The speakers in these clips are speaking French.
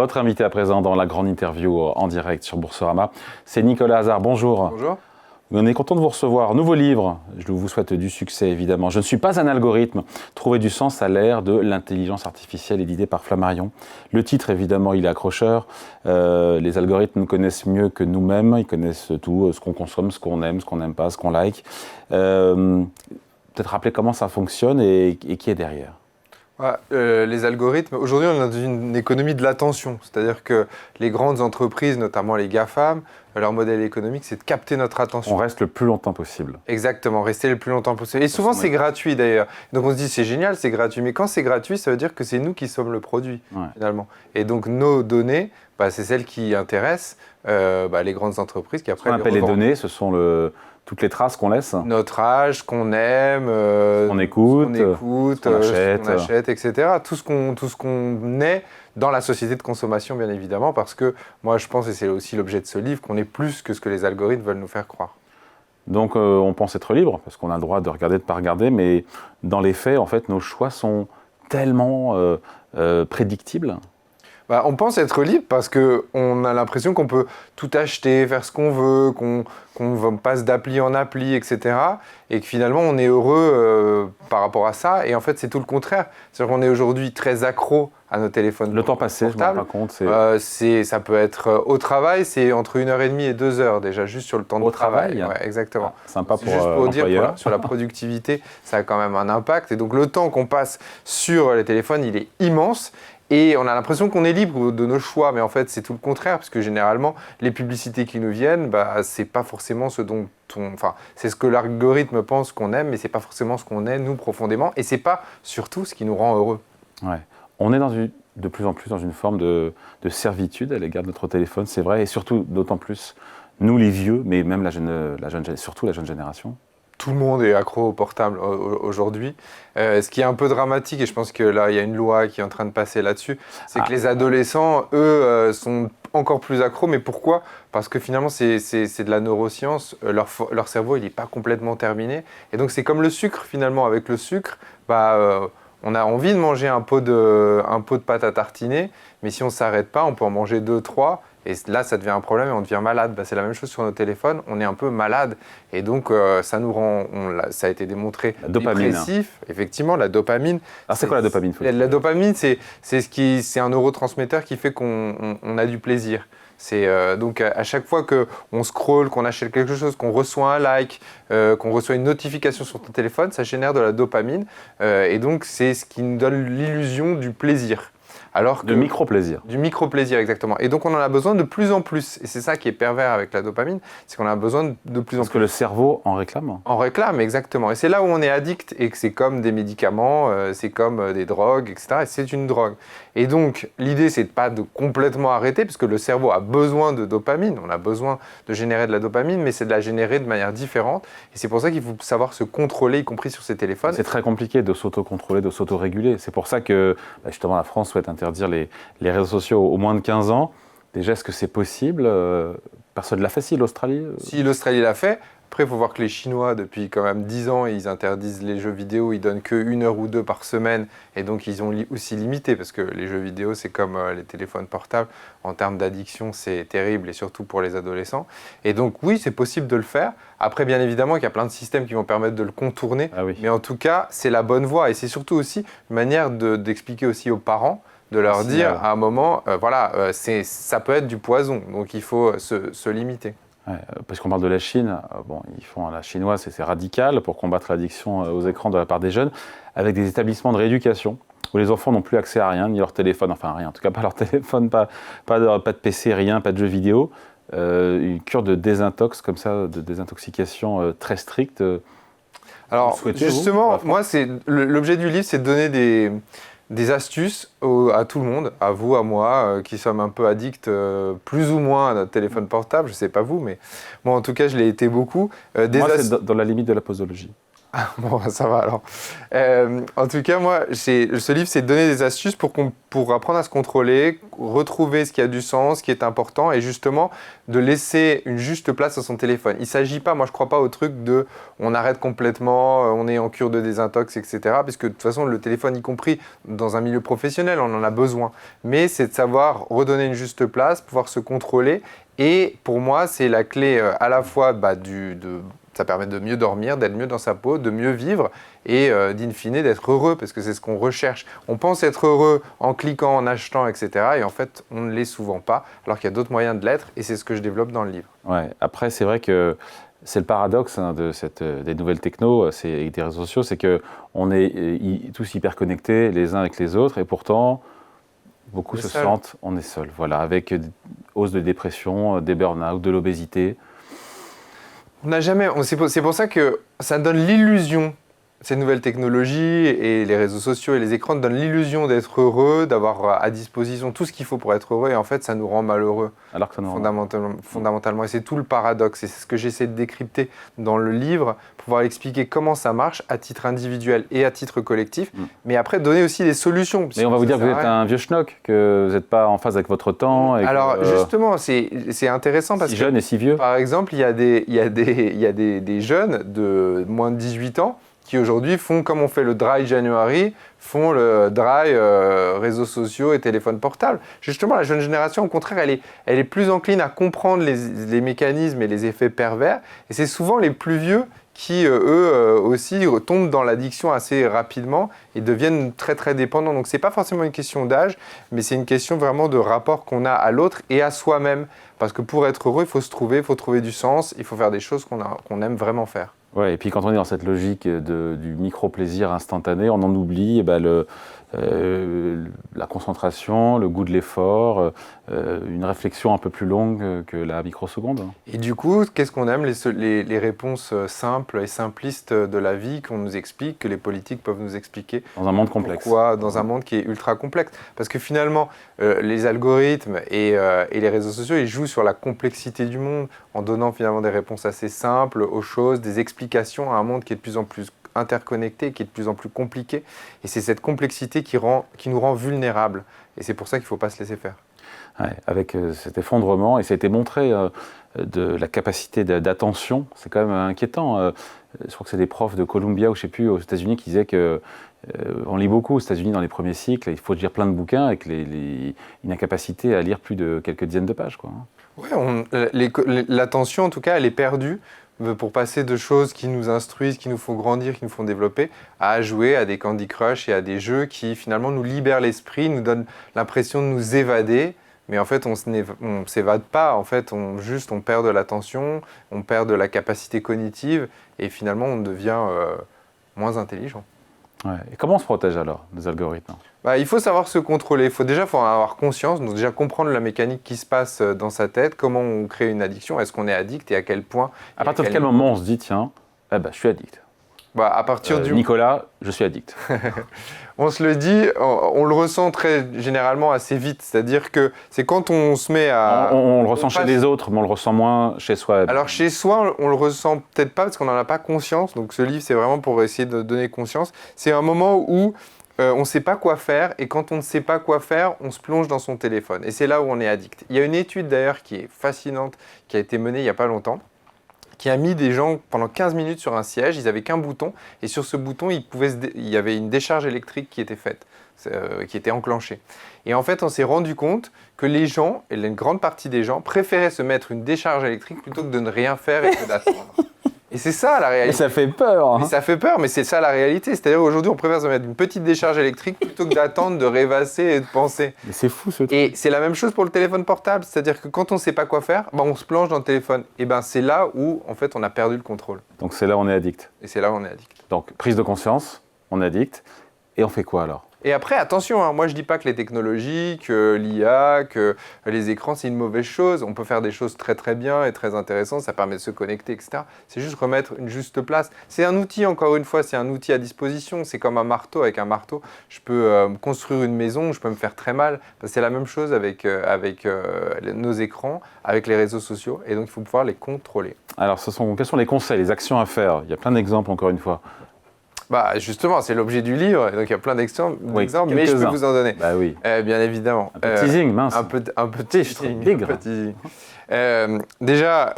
Votre invité à présent dans la grande interview en direct sur Boursorama, c'est Nicolas Hazard. Bonjour. Bonjour. On est content de vous recevoir. Nouveau livre, je vous souhaite du succès évidemment. Je ne suis pas un algorithme. Trouver du sens à l'ère de l'intelligence artificielle, édité par Flammarion. Le titre évidemment, il est accrocheur. Les algorithmes nous connaissent mieux que nous-mêmes. Ils connaissent tout, ce qu'on consomme, ce qu'on aime, ce qu'on n'aime pas, ce qu'on like. Peut-être rappeler comment ça fonctionne et qui est derrière. Les algorithmes, aujourd'hui on est dans une économie de l'attention, c'est-à-dire que les grandes entreprises, notamment les GAFAM, leur modèle économique c'est de capter notre attention. On reste le plus longtemps possible. Exactement, rester le plus longtemps possible. Et souvent c'est gratuit d'ailleurs, donc on se dit c'est génial, c'est gratuit, mais quand c'est gratuit ça veut dire que c'est nous qui sommes le produit finalement. Et donc nos données, c'est celles qui intéressent les grandes entreprises qui après on appelle les données, ce sont toutes les traces qu'on laisse. Notre âge, qu'on aime, qu'on écoute, ce qu'on achète, etc. Tout ce qu'on est dans la société de consommation, bien évidemment, parce que moi, je pense, et c'est aussi l'objet de ce livre, qu'on est plus que ce que les algorithmes veulent nous faire croire. Donc, on pense être libre, parce qu'on a le droit de regarder, de ne pas regarder, mais dans les faits, en fait, nos choix sont tellement prédictibles. On pense être libre parce qu'on a l'impression qu'on peut tout acheter, faire ce qu'on veut, qu'on passe d'appli en appli, etc. Et que finalement, on est heureux par rapport à ça. Et en fait, c'est tout le contraire. C'est-à-dire qu'on est aujourd'hui très accro à nos téléphones portables. Le temps passé, je ne me rends pas compte. Ça peut être au travail, c'est entre 1h30 et 2 heures déjà, juste sur le temps de travail. Ouais, exactement. Sympa pour juste pour dire, voilà, sur la productivité, ça a quand même un impact. Et donc, le temps qu'on passe sur les téléphones, il est immense. Et on a l'impression qu'on est libre de nos choix, mais en fait c'est tout le contraire, parce que généralement les publicités qui nous viennent, c'est pas forcément ce dont c'est ce que l'algorithme pense qu'on aime, mais c'est pas forcément ce qu'on est nous profondément, et c'est pas surtout ce qui nous rend heureux. Ouais. On est de plus en plus dans une forme de servitude à l'égard de notre téléphone, c'est vrai, et surtout d'autant plus nous les vieux, mais même surtout la jeune génération. Tout le monde est accro au portable aujourd'hui. Ce qui est un peu dramatique, et je pense que là, il y a une loi qui est en train de passer là-dessus, c'est que les adolescents, eux, sont encore plus accros. Mais pourquoi ? Parce que finalement, c'est de la neuroscience. Leur cerveau, il n'est pas complètement terminé. Et donc, c'est comme le sucre, finalement. Avec le sucre, on a envie de manger un pot de pâte à tartiner, mais si on ne s'arrête pas, on peut en manger 2, 3. Et là, ça devient un problème et on devient malade. C'est la même chose sur nos téléphones, on est un peu malade. Et donc, ça nous rend, ça a été démontré, dépressif. Effectivement, la dopamine. Alors, c'est quoi la dopamine ? La dopamine, c'est un neurotransmetteur qui fait qu'on a du plaisir. C'est donc à chaque fois qu'on scrolle, qu'on achète quelque chose, qu'on reçoit un like, qu'on reçoit une notification sur ton téléphone, ça génère de la dopamine. Et donc, c'est ce qui nous donne l'illusion du plaisir. Du micro-plaisir. Du micro-plaisir, exactement. Et donc, on en a besoin de plus en plus. Et c'est ça qui est pervers avec la dopamine, c'est qu'on a besoin de plus en plus. Parce que le cerveau en réclame. En réclame, exactement. Et c'est là où on est addict et que c'est comme des médicaments, c'est comme des drogues, etc. Et c'est une drogue. Et donc, l'idée, c'est pas de complètement arrêter, parce que le cerveau a besoin de dopamine. On a besoin de générer de la dopamine, mais c'est de la générer de manière différente. Et c'est pour ça qu'il faut savoir se contrôler, y compris sur ses téléphones. C'est très compliqué de s'auto-contrôler, de s'auto-réguler. C'est pour ça que, justement, la France souhaite interdire les réseaux sociaux aux moins de 15 ans. Déjà, est-ce que c'est possible ? Personne ne l'a fait, si l'Australie Si l'Australie l'a fait. Après, il faut voir que les Chinois, depuis quand même 10 ans, ils interdisent les jeux vidéo, ils donnent que 1 heure ou 2 par semaine, et donc ils ont aussi limité, parce que les jeux vidéo, c'est comme les téléphones portables, en termes d'addiction, c'est terrible, et surtout pour les adolescents. Et donc oui, c'est possible de le faire. Après, bien évidemment, qu'il y a plein de systèmes qui vont permettre de le contourner, mais en tout cas, c'est la bonne voie, et c'est surtout aussi une manière d'expliquer aussi aux parents, de leur dire à un moment, ça peut être du poison, donc il faut se limiter. Ouais, parce qu'on parle de la Chine, ils font la chinoise, c'est radical pour combattre l'addiction aux écrans de la part des jeunes, avec des établissements de rééducation où les enfants n'ont plus accès à rien, ni leur téléphone, enfin rien, en tout cas pas leur téléphone, pas de PC, rien, pas de jeux vidéo, une cure de désintox comme ça, de désintoxication très stricte. Alors justement, moi, l'objet du livre, c'est de donner des astuces à tout le monde, à vous, à moi, qui sommes un peu addicts plus ou moins à notre téléphone portable. Je ne sais pas vous, mais moi en tout cas je l'ai été beaucoup. Moi c'est dans la limite de la posologie. Bon, ça va alors. En tout cas, moi, ce livre, c'est de donner des astuces pour apprendre à se contrôler, retrouver ce qui a du sens, ce qui est important, et justement de laisser une juste place à son téléphone. Il ne s'agit pas, moi je ne crois pas au truc de on arrête complètement, on est en cure de désintox, etc. Parce que de toute façon, le téléphone, y compris dans un milieu professionnel, on en a besoin. Mais c'est de savoir redonner une juste place, pouvoir se contrôler. Et pour moi, c'est la clé à la fois ça permet de mieux dormir, d'être mieux dans sa peau, de mieux vivre et d'in fine d'être heureux parce que c'est ce qu'on recherche. On pense être heureux en cliquant, en achetant, etc. Et en fait, on ne l'est souvent pas alors qu'il y a d'autres moyens de l'être et c'est ce que je développe dans le livre. Ouais. Après, c'est vrai que c'est le paradoxe des nouvelles technos et des réseaux sociaux, c'est qu'on est tous hyper connectés les uns avec les autres et pourtant, beaucoup se sentent, on est seul. Voilà, avec hausse de dépression, des burn-out, de l'obésité. On n'a jamais. C'est pour ça que ça donne l'illusion. Ces nouvelles technologies et les réseaux sociaux et les écrans donnent l'illusion d'être heureux, d'avoir à disposition tout ce qu'il faut pour être heureux et en fait ça nous rend malheureux. Alors que ça nous fondamentalement. Et c'est tout le paradoxe et c'est ce que j'essaie de décrypter dans le livre, pouvoir expliquer comment ça marche à titre individuel et à titre collectif, mais après donner aussi des solutions. Mais on va vous dire que vous êtes un vieux schnock, que vous n'êtes pas en phase avec votre temps. Et alors justement, c'est intéressant parce si jeune et si vieux. Par exemple, il y a des jeunes de moins de 18 ans qui aujourd'hui font comme on fait le dry January, font le dry réseaux sociaux et téléphones portables. Justement, la jeune génération, au contraire, elle est plus encline à comprendre les mécanismes et les effets pervers. Et c'est souvent les plus vieux qui, eux aussi, tombent dans l'addiction assez rapidement et deviennent très, très dépendants. Donc, ce n'est pas forcément une question d'âge, mais c'est une question vraiment de rapport qu'on a à l'autre et à soi-même. Parce que pour être heureux, il faut se trouver, il faut trouver du sens, il faut faire des choses qu'on aime vraiment faire. Ouais, et puis quand on est dans cette logique du micro-plaisir instantané, on en oublie la concentration, le goût de l'effort, une réflexion un peu plus longue que la microseconde. Et du coup, qu'est-ce qu'on aime les réponses simples et simplistes de la vie qu'on nous explique, que les politiques peuvent nous expliquer. Dans un monde complexe. Pourquoi dans un monde qui est ultra complexe. Parce que finalement, les algorithmes et les réseaux sociaux, ils jouent sur la complexité du monde en donnant finalement des réponses assez simples aux choses, des explications à un monde qui est de plus en plus interconnecté, qui est de plus en plus compliqué. Et c'est cette complexité qui nous rend vulnérables. Et c'est pour ça qu'il ne faut pas se laisser faire. Ouais, avec cet effondrement, et ça a été montré de la capacité d'attention, c'est quand même inquiétant. Je crois que c'est des profs de Columbia ou je ne sais plus, aux États-Unis qui disaient que on lit beaucoup aux États-Unis dans les premiers cycles, il faut lire plein de bouquins avec une incapacité à lire plus de quelques dizaines de pages, quoi. Ouais, l'attention en tout cas, elle est perdue pour passer de choses qui nous instruisent, qui nous font grandir, qui nous font développer, à jouer à des Candy Crush et à des jeux qui finalement nous libèrent l'esprit, nous donnent l'impression de nous évader. Mais en fait, on ne s'évade pas. En fait, on perd de l'attention, on perd de la capacité cognitive et finalement, on devient moins intelligent. Ouais. Et comment on se protège alors des algorithmes ? Il faut savoir se contrôler. Il faut en avoir conscience, donc déjà comprendre la mécanique qui se passe dans sa tête, comment on crée une addiction, est-ce qu'on est addict et à quel point. À partir de quel moment on se dit, tiens, je suis addict ? À partir du... Nicolas, je suis addict. On se le dit, on le ressent très généralement assez vite. C'est-à-dire que c'est quand on se met à... On le ressent chez les autres, mais on le ressent moins chez soi. Alors chez soi, on le ressent peut-être pas parce qu'on n'en a pas conscience. Donc ce livre, c'est vraiment pour essayer de donner conscience. C'est un moment où on ne sait pas quoi faire. Et quand on ne sait pas quoi faire, on se plonge dans son téléphone. Et c'est là où on est addict. Il y a une étude d'ailleurs qui est fascinante, qui a été menée il n'y a pas longtemps, qui a mis des gens pendant 15 minutes sur un siège, ils n'avaient qu'un bouton, et sur ce bouton, il y avait une décharge électrique qui était faite, qui était enclenchée. Et en fait, on s'est rendu compte que les gens, et une grande partie des gens, préféraient se mettre une décharge électrique plutôt que de ne rien faire et que d'attendre. Et c'est ça la réalité. Et ça fait peur. Hein. Mais ça fait peur, mais c'est ça la réalité. C'est-à-dire aujourd'hui, on préfère se mettre une petite décharge électrique plutôt que d'attendre, de rêvasser et de penser. Mais c'est fou ce truc. Et c'est la même chose pour le téléphone portable. C'est-à-dire que quand on ne sait pas quoi faire, on se plonge dans le téléphone. Et c'est là où, en fait, on a perdu le contrôle. Donc c'est là où on est addict. Et c'est là où on est addict. Donc prise de conscience, on est addict. Et on fait quoi alors ? Et après, attention, hein, moi je dis pas que les technologies, que l'IA, que les écrans, c'est une mauvaise chose. On peut faire des choses très très bien et très intéressantes, ça permet de se connecter, etc. C'est juste remettre une juste place. C'est un outil, encore une fois, c'est un outil à disposition. C'est comme un marteau. Avec un marteau, je peux construire une maison, je peux me faire très mal. C'est la même chose avec nos écrans, avec les réseaux sociaux. Et donc, il faut pouvoir les contrôler. Alors, quels sont les conseils, les actions à faire? Il y a plein d'exemples, encore une fois. Bah justement, c'est l'objet du livre, donc il y a plein d'exemples, mais je peux vous en donner. Bah oui. Bien évidemment. Un peu de teasing, mince. Un peu de teasing. Déjà,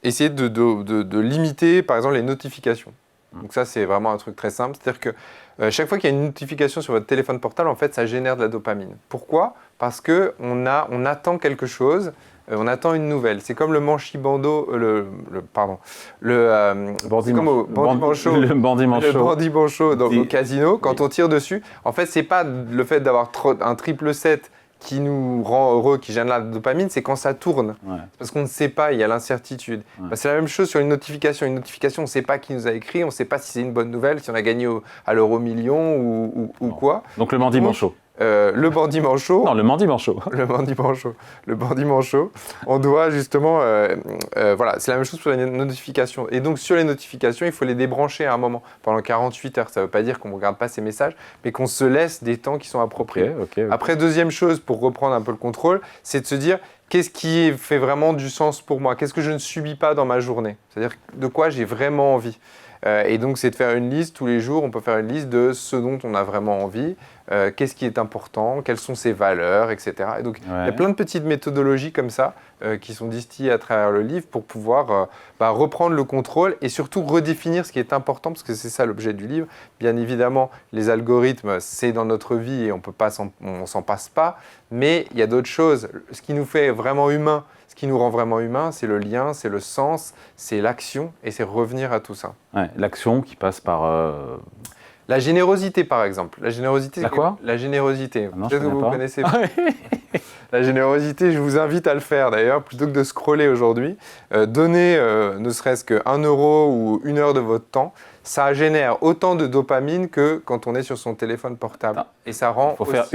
essayer de limiter, par exemple, les notifications. Donc ça, c'est vraiment un truc très simple. C'est-à-dire que chaque fois qu'il y a une notification sur votre téléphone portable, en fait, ça génère de la dopamine. Pourquoi? Parce qu'on attend quelque chose. On attend une nouvelle. C'est comme le manchibando, le bandit manchot. Le bandit manchot. Le bandit manchot au casino. Quand on tire dessus, en fait, c'est pas le fait d'avoir un triple 7 qui nous rend heureux, qui génère la dopamine, c'est quand ça tourne. Ouais. Parce qu'on ne sait pas, il y a l'incertitude. Ouais. Bah, c'est la même chose sur une notification. Une notification, on ne sait pas qui nous a écrit, on ne sait pas si c'est une bonne nouvelle, si on a gagné à l'euro-million ou quoi. Donc le bandit manchot. Le bandit manchot. Non, le bandit manchot. Le bandit manchot. Le bandit manchot. On doit justement. Voilà, c'est la même chose pour les notifications. Et donc, sur les notifications, il faut les débrancher à un moment. Pendant 48 heures. Ça ne veut pas dire qu'on ne regarde pas ces messages, mais qu'on se laisse des temps qui sont appropriés. Okay. Après, deuxième chose, pour reprendre un peu le contrôle, c'est de se dire qu'est-ce qui fait vraiment du sens pour moi? Qu'est-ce que je ne subis pas dans ma journée? C'est-à-dire de quoi j'ai vraiment envie. Et donc, c'est de faire une liste tous les jours. On peut faire une liste de ce dont on a vraiment envie. Qu'est-ce qui est important, quelles sont ses valeurs, etc. Et donc, il y a plein de petites méthodologies comme ça qui sont distillées à travers le livre pour pouvoir reprendre le contrôle et surtout redéfinir ce qui est important, parce que c'est ça l'objet du livre. Bien évidemment, les algorithmes, c'est dans notre vie et on s'en passe pas, mais il y a d'autres choses. Ce qui nous fait vraiment humains, ce qui nous rend vraiment humains, c'est le lien, c'est le sens, c'est l'action et c'est revenir à tout ça. Ouais, l'action qui passe par... La générosité, par exemple. La générosité. La quoi? La générosité. Ah non, peut-être que vous connaissez pas. La générosité, je vous invite à le faire d'ailleurs, plutôt que de scroller aujourd'hui. Donnez ne serait-ce que 1 euro ou 1 heure de votre temps. Ça génère autant de dopamine que quand on est sur son téléphone portable. Ah. Et ça rend. Il faut faire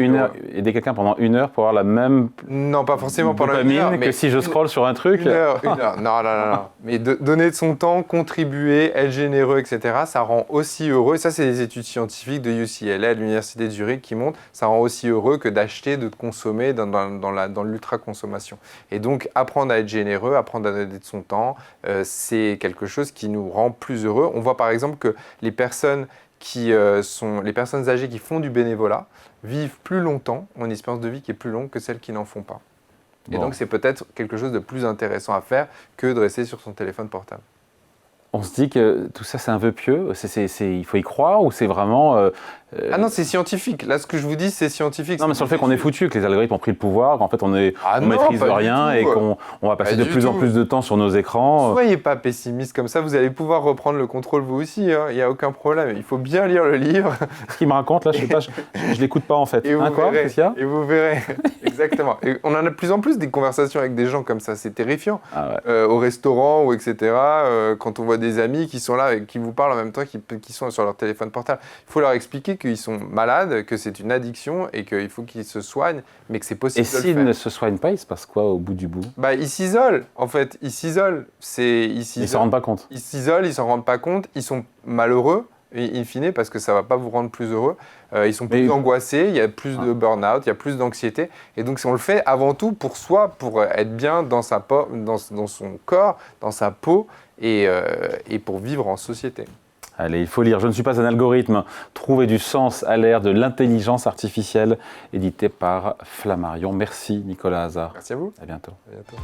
aider quelqu'un pendant 1 heure pour avoir la même. Non, pas forcément pendant 1 heure. Mais que si je scrolle sur un truc. 1 heure. Non. Mais donner de son temps, contribuer, être généreux, etc., ça rend aussi heureux. Et ça, c'est des études scientifiques de UCLA, à l'Université de Zurich, qui montrent. Ça rend aussi heureux que d'acheter, de consommer dans l'ultra-consommation. Et donc, apprendre à être généreux, apprendre à donner de son temps, c'est quelque chose qui nous rend plus heureux. On voit par exemple que les personnes âgées qui font du bénévolat vivent plus longtemps, ont une espérance de vie qui est plus longue que celles qui n'en font pas. Et donc, c'est peut-être quelque chose de plus intéressant à faire que de rester sur son téléphone portable. On se dit que tout ça, c'est un vœu pieux, il faut y croire ou c'est vraiment... Ah non, c'est scientifique. Là, ce que je vous dis, c'est scientifique. Non, mais sur le fait qu'on est foutu, que les algorithmes ont pris le pouvoir, qu'en fait, on maîtrise rien et qu'on va passer de plus en plus de temps sur nos écrans. Ne soyez pas pessimiste comme ça, vous allez pouvoir reprendre le contrôle vous aussi, hein. Il n'y a aucun problème. Il faut bien lire le livre. Ce qu'il me raconte, là, je sais pas, je l'écoute pas en fait. Et vous verrez. Exactement. Et on en a de plus en plus des conversations avec des gens comme ça, c'est terrifiant. Ah ouais. Au restaurant ou etc. Quand on voit des amis qui sont là et qui vous parlent en même temps, qui sont sur leur téléphone portable, il faut leur expliquer qu'ils sont malades, que c'est une addiction et qu'il faut qu'ils se soignent, mais que c'est possible de le faire. Et s'ils ne se soignent pas, il se passe quoi au bout du bout? Ils s'isolent, en fait. Ils s'isolent. Ils s'en rendent pas compte. Ils s'isolent, ils s'en rendent pas compte. Ils sont malheureux, in fine, parce que ça va pas vous rendre plus heureux. Ils sont plus angoissés, il y a plus de burn-out, il y a plus d'anxiété. Et donc, on le fait avant tout pour soi, pour être bien dans son corps, dans sa peau et pour vivre en société. Allez, il faut lire. Je ne suis pas un algorithme. Trouver du sens à l'ère de l'intelligence artificielle, édité par Flammarion. Merci Nicolas Hazard. Merci à vous. À bientôt. À bientôt.